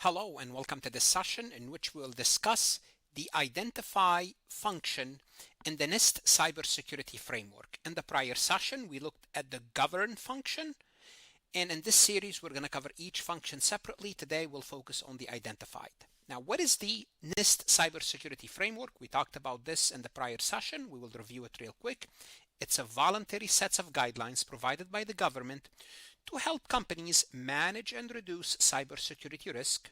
Hello and welcome to this session in which we'll discuss the identify function in the NIST Cybersecurity Framework. In the prior session, we looked at the govern function, and in this series, we're going to cover each function separately. Today, we'll focus on the identified. Now, what is the NIST Cybersecurity Framework? We talked about this in the prior session. We will review it real quick. It's a voluntary set of guidelines provided by the government to help companies manage and reduce cybersecurity risk.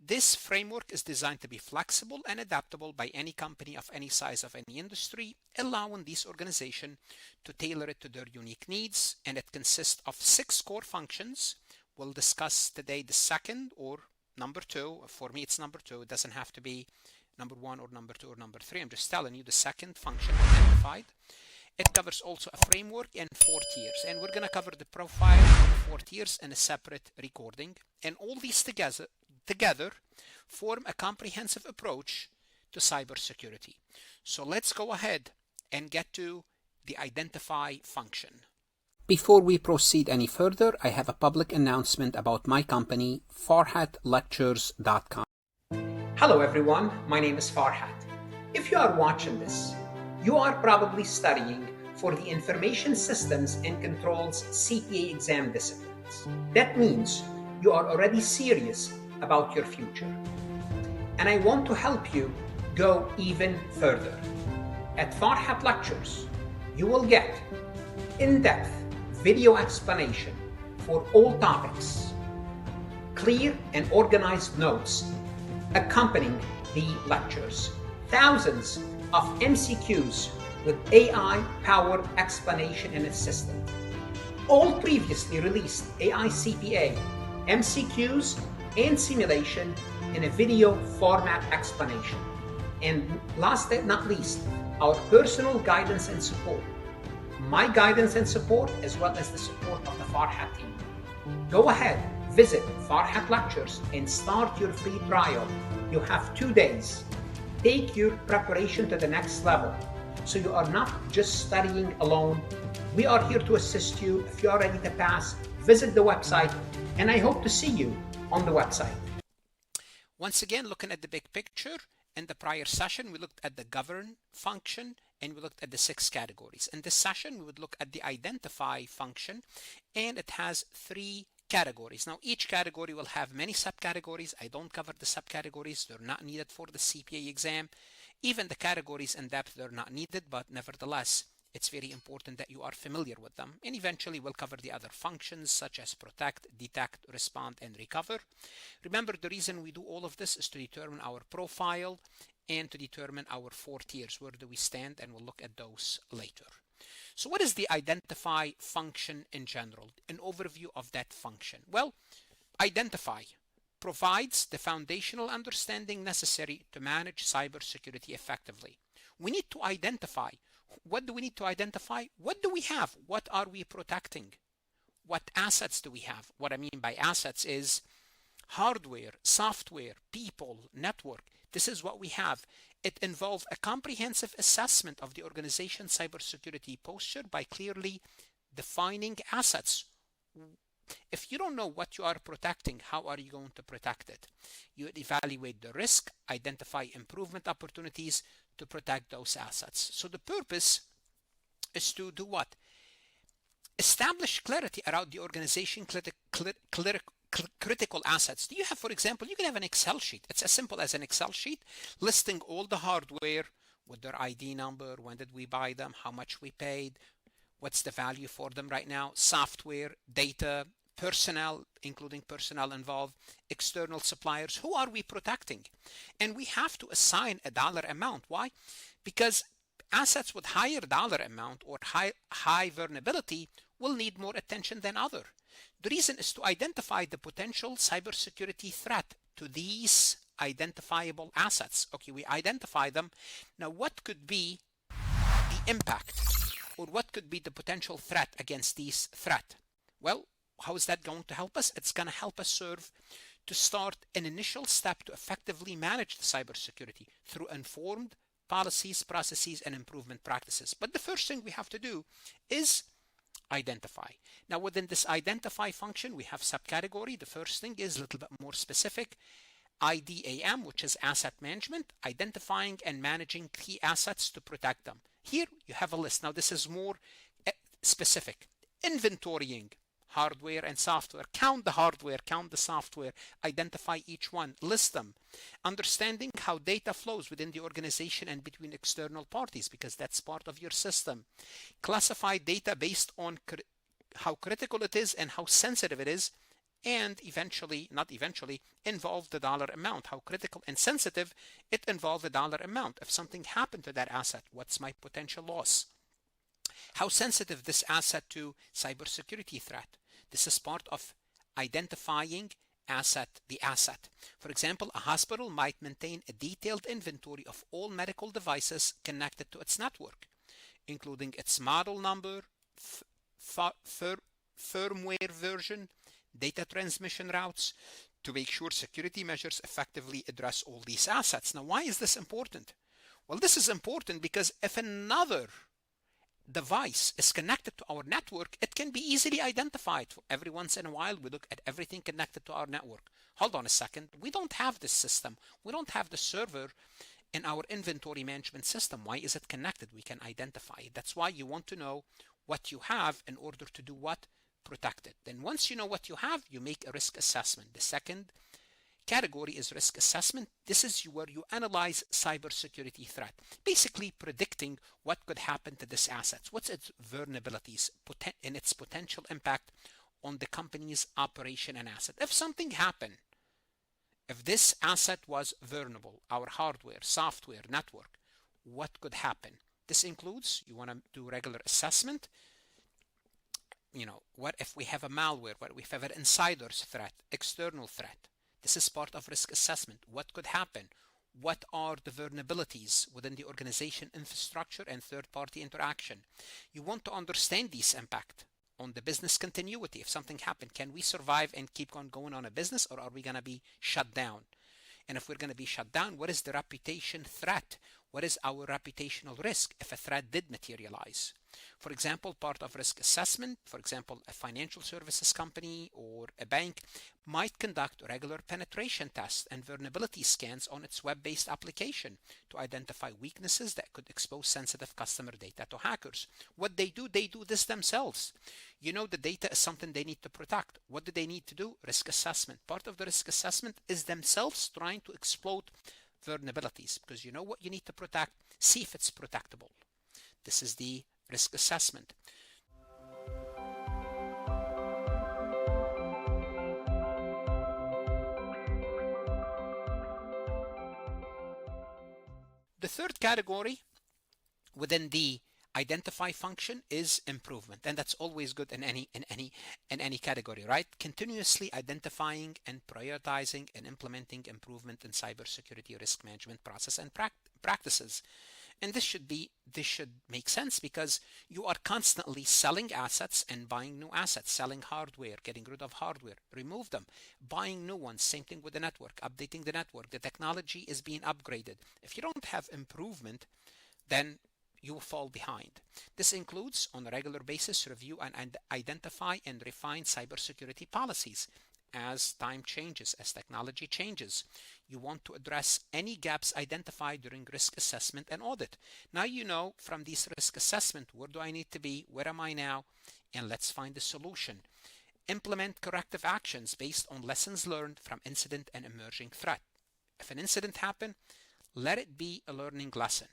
This framework is designed to be flexible and adaptable by any company of any size of any industry, allowing these organizations to tailor it to their unique needs, and it consists of 6 core functions. We'll discuss today the second or number 2. For me, it's number 2. It doesn't have to be number 1 or number 2 or number 3. I'm just telling you the second function identified. It covers also a framework and 4 tiers, and we're going to cover the profile of the 4 tiers in a separate recording. And all these together form a comprehensive approach to cybersecurity. So let's go ahead and get to the identify function. Before we proceed any further, I have a public announcement about my company, farhatlectures.com. Hello everyone, my name is Farhat. If you are watching this, you are probably studying for the Information Systems and Controls CPA Exam disciplines. That means you are already serious about your future. And I want to help you go even further. At Farhat Lectures, you will get in-depth video explanation for all topics, clear and organized notes accompanying the lectures, thousands of MCQs with AI-powered explanation and assistance. All previously released AI CPA, MCQs, and simulation in a video format explanation. And last but not least, our personal guidance and support. My guidance and support, as well as the support of the Farhat team. Go ahead, visit Farhat Lectures and start your free trial. You have 2 days. Take your preparation to the next level, so you are not just studying alone. We are here to assist you. If you are ready to pass, visit the website, and I hope to see you on the website. Once again, looking at the big picture, in the prior session, we looked at the govern function and we looked at the 6 categories. In this session, we would look at the identify function, and it has 3 categories. Now, each category will have many subcategories. I don't cover the subcategories. They're not needed for the CPA exam. Even the categories in depth, they're not needed, but nevertheless, it's very important that you are familiar with them. And eventually, we'll cover the other functions such as protect, detect, respond, and recover. Remember, the reason we do all of this is to determine our profile and to determine our 4 tiers. Where do we stand? And we'll look at those later. So what is the identify function in general? An overview of that function. Well, identify provides the foundational understanding necessary to manage cybersecurity effectively. We need to identify. What do we need to identify? What do we have? What are we protecting? What assets do we have? What I mean by assets is hardware, software, people, network. This is what we have. It involves a comprehensive assessment of the organization's cybersecurity posture by clearly defining assets. If you don't know what you are protecting, how are you going to protect it? You evaluate the risk, identify improvement opportunities to protect those assets. So the purpose is to do what? Establish clarity around the organization critical assets. Do you have, for example, you can have an Excel sheet. It's as simple as an Excel sheet listing all the hardware with their ID number, when did we buy them, how much we paid, what's the value for them right now, software, data, personnel, including personnel involved, external suppliers. Who are we protecting? And we have to assign a dollar amount. Why? Because assets with higher dollar amount or high vulnerability will need more attention than other. The reason is to identify the potential cybersecurity threat to these identifiable assets. Okay, we identify them. Now, what could be the impact or what could be the potential threat against these threat? Well, how is that going to help us? It's going to help us serve to start an initial step to effectively manage the cybersecurity through informed policies, processes, and improvement practices. But the first thing we have to do is identify. Now within this identify function, we have subcategory. The first thing is a little bit more specific. IDAM, which is asset management, identifying and managing key assets to protect them. Here you have a list. Now this is more specific. Inventorying hardware and software. Count the hardware, count the software, identify each one, list them. Understanding how data flows within the organization and between external parties, because that's part of your system. Classify data based on how critical it is and how sensitive it is, and eventually, not eventually, involve the dollar amount. How critical and sensitive it involves the dollar amount. If something happened to that asset, what's my potential loss? How sensitive this asset to cybersecurity threat. This is part of identifying the asset. For example, a hospital might maintain a detailed inventory of all medical devices connected to its network, including its model number, firmware version, data transmission routes, to make sure security measures effectively address all these assets. Now, why is this important? Well, this is important because if another device is connected to our network, it can be easily identified. Every once in a while, we look at everything connected to our network. Hold on a second. We don't have this system. We don't have the server in our inventory management system. Why is it connected? We can identify it. That's why you want to know what you have in order to do what? Protect it. Then once you know what you have, you make a risk assessment. The second category is risk assessment. This is where you analyze cybersecurity threat, basically predicting what could happen to this asset. What's its vulnerabilities and its potential impact on the company's operation and asset. If something happened, if this asset was vulnerable, our hardware, software, network, what could happen? This includes, you want to do regular assessment. What if we have a malware? What if we have an insider's threat, external threat? This is part of risk assessment. What could happen? What are the vulnerabilities within the organization infrastructure and third-party interaction? You want to understand these impact on the business continuity. If something happened, can we survive and keep on going on a business, or are we going to be shut down? And if we're going to be shut down, what is the reputation threat? What is our reputational risk if a threat did materialize? For example, part of risk assessment, for example, a financial services company or a bank might conduct regular penetration tests and vulnerability scans on its web-based application to identify weaknesses that could expose sensitive customer data to hackers. What they do this themselves. The data is something they need to protect. What do they need to do? Risk assessment. Part of the risk assessment is themselves trying to exploit vulnerabilities, because you know what you need to protect, see if it's protectable. This is the risk assessment. The third category within the identify function is improvement, and that's always good in any category, right? Continuously identifying and prioritizing and implementing improvement in cybersecurity risk management process and practices. And this should make sense because you are constantly selling assets and buying new assets, selling hardware, getting rid of hardware, remove them, buying new ones. Same thing with the network, updating the network. The technology is being upgraded. If you don't have improvement, then you will fall behind. This includes, on a regular basis, review and identify and refine cybersecurity policies. As time changes, as technology changes, you want to address any gaps identified during risk assessment and audit. Now you know from these risk assessment, where do I need to be? Where am I now? And let's find a solution. Implement corrective actions based on lessons learned from incident and emerging threat. If an incident happened, let it be a learning lesson.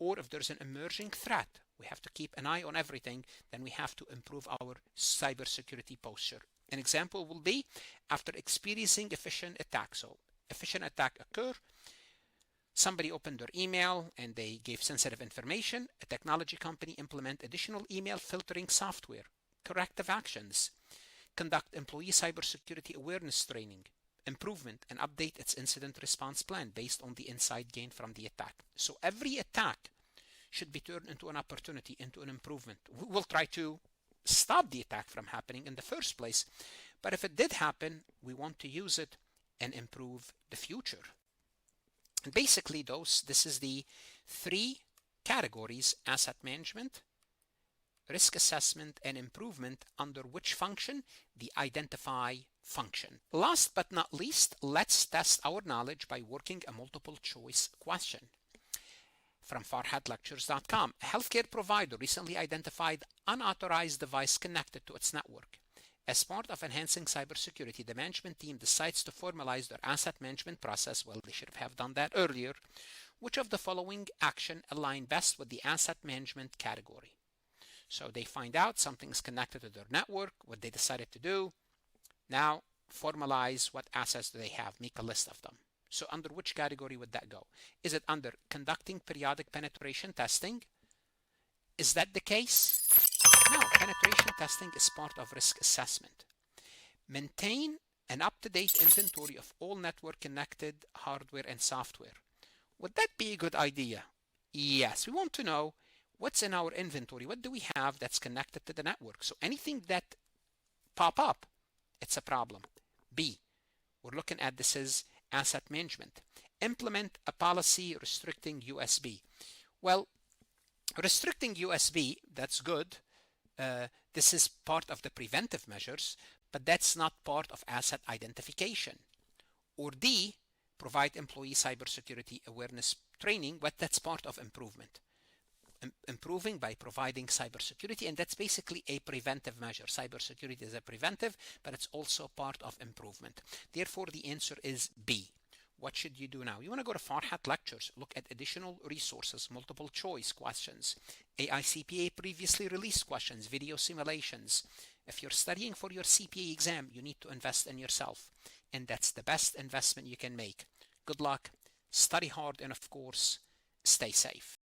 Or if there's an emerging threat, we have to keep an eye on everything, then we have to improve our cybersecurity posture. An example will be after experiencing a phishing attack. So a phishing attack occurred, somebody opened their email and they gave sensitive information. A technology company implement additional email filtering software, corrective actions, conduct employee cybersecurity awareness training, improvement, and update its incident response plan based on the insight gained from the attack. So every attack should be turned into an opportunity, into an improvement. We'll try to stop the attack from happening in the first place, but if it did happen, we want to use it and improve the future. And basically this is the three categories: asset management, risk assessment and improvement under which function? The identify function. Last but not least, let's test our knowledge by working a multiple choice question. From farhatlectures.com, a healthcare provider recently identified unauthorized device connected to its network. As part of enhancing cybersecurity, the management team decides to formalize their asset management process. Well, they should have done that earlier. Which of the following action align best with the asset management category? So they find out something is connected to their network, what they decided to do. Now formalize what assets do they have, make a list of them. So under which category would that go? Is it under conducting periodic penetration testing? Is that the case? No, penetration testing is part of risk assessment. Maintain an up-to-date inventory of all network connected hardware and software. Would that be a good idea? Yes, we want to know what's in our inventory. What do we have that's connected to the network? So anything that pop up, it's a problem. B, we're looking at this as asset management. Implement a policy restricting USB. Well, restricting USB, that's good. This is part of the preventive measures, but that's not part of asset identification. Or D, provide employee cybersecurity awareness training, but that's part of improvement. Improving by providing cybersecurity, and that's basically a preventive measure. Cybersecurity is a preventive, but it's also part of improvement. Therefore, the answer is B. What should you do now? You want to go to Farhat Lectures, look at additional resources, multiple choice questions, AICPA previously released questions, video simulations. If you're studying for your CPA exam, you need to invest in yourself, and that's the best investment you can make. Good luck, study hard, and of course, stay safe.